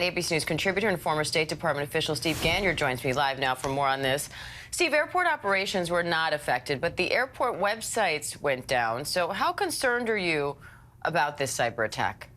ABC News contributor and former State Department official Steve Gagner joins me live now for more on this. Steve, airport operations were not affected, but the airport websites went down. So how concerned are you about this cyber attack?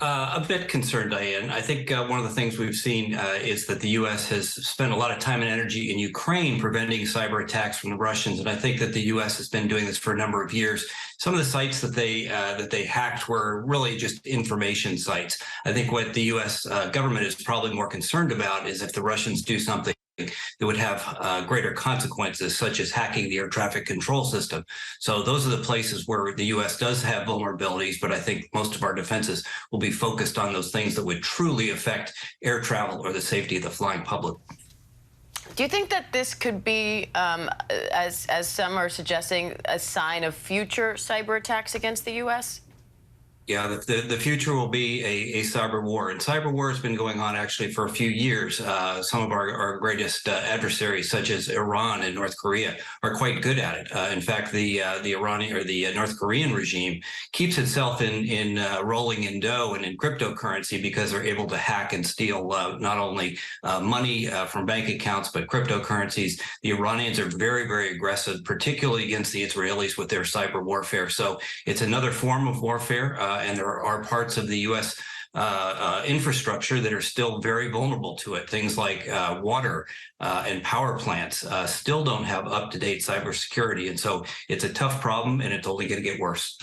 A bit concerned, Diane. I think one of the things we've seen is that the U.S. has spent a lot of time and energy in Ukraine preventing cyber attacks from the Russians, and I think that the U.S. has been doing this for a number of years. Some of the sites that they hacked were really just information sites. I think what the U.S. Government is probably more concerned about is if the Russians do something that would have greater consequences, such as hacking the air traffic control system. So those are the places where the U.S. does have vulnerabilities, but I think most of our defenses will be focused on those things that would truly affect air travel or the safety of the flying public. Do you think that this could be, as some are suggesting, a sign of future cyber attacks against the U.S.? Yeah, the future will be a cyber war, and cyber war has been going on actually for a few years. Some of our greatest adversaries, such as Iran and North Korea, are quite good at it. In fact, the Iranian or the North Korean regime keeps itself in rolling in dough and in cryptocurrency because they're able to hack and steal not only money from bank accounts but cryptocurrencies. The Iranians are very, very aggressive, particularly against the Israelis with their cyber warfare. So it's another form of warfare. And there are parts of the U.S. Infrastructure that are still very vulnerable to it. Things like water and power plants still don't have up-to-date cybersecurity. And so it's a tough problem, and it's only going to get worse.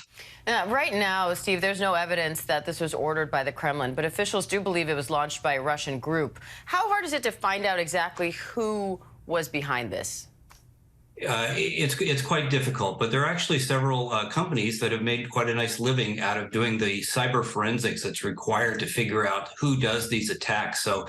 Right now, Steve, there's no evidence that this was ordered by the Kremlin, but officials do believe it was launched by a Russian group. How hard is it to find out exactly who was behind this? It's quite difficult, but there are actually several companies that have made quite a nice living out of doing the cyber forensics that's required to figure out who does these attacks. So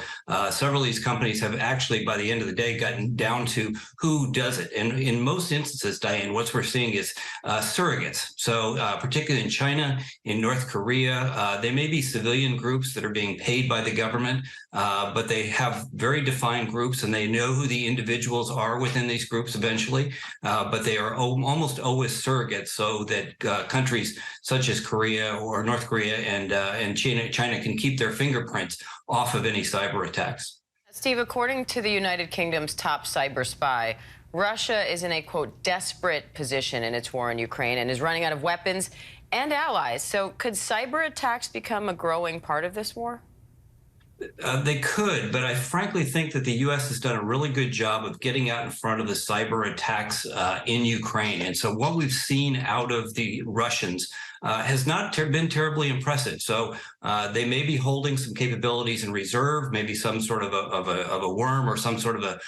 several of these companies have actually, by the end of the day, gotten down to who does it. And in most instances, Diane, what we're seeing is surrogates. So particularly in China, in North Korea, they may be civilian groups that are being paid by the government, but they have very defined groups, and they know who the individuals are within these groups eventually. But they are almost always surrogates, so that countries such as Korea or North Korea and China can keep their fingerprints off of any cyber attacks. Steve, according to the United Kingdom's top cyber spy, Russia is in a, quote, desperate position in its war in Ukraine and is running out of weapons and allies. So could cyber attacks become a growing part of this war? They could, but I frankly think that the U.S. has done a really good job of getting out in front of the cyber attacks in Ukraine. And so what we've seen out of the Russians has not been terribly impressive. So they may be holding some capabilities in reserve, maybe some sort of a worm or some sort of a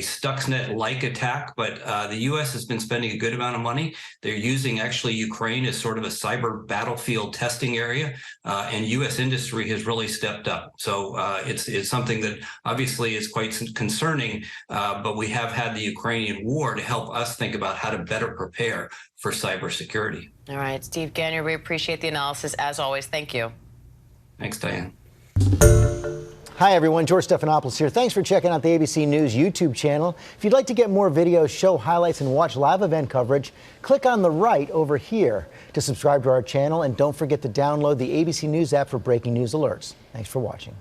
Stuxnet-like attack. But the U.S. has been spending a good amount of money. They're using actually Ukraine as sort of a cyber battlefield testing area, and U.S. industry has really stepped up. So it's something that obviously is quite concerning, but we have had the Ukrainian war to help us think about how to better prepare for cybersecurity. All right, Steve Gagner, we appreciate the analysis as always. Thank you. Thanks, Diane. Hi, everyone. George Stephanopoulos here. Thanks for checking out the ABC News YouTube channel. If you'd like to get more videos, show highlights, and watch live event coverage, click on the right over here to subscribe to our channel. And don't forget to download the ABC News app for breaking news alerts. Thanks for watching.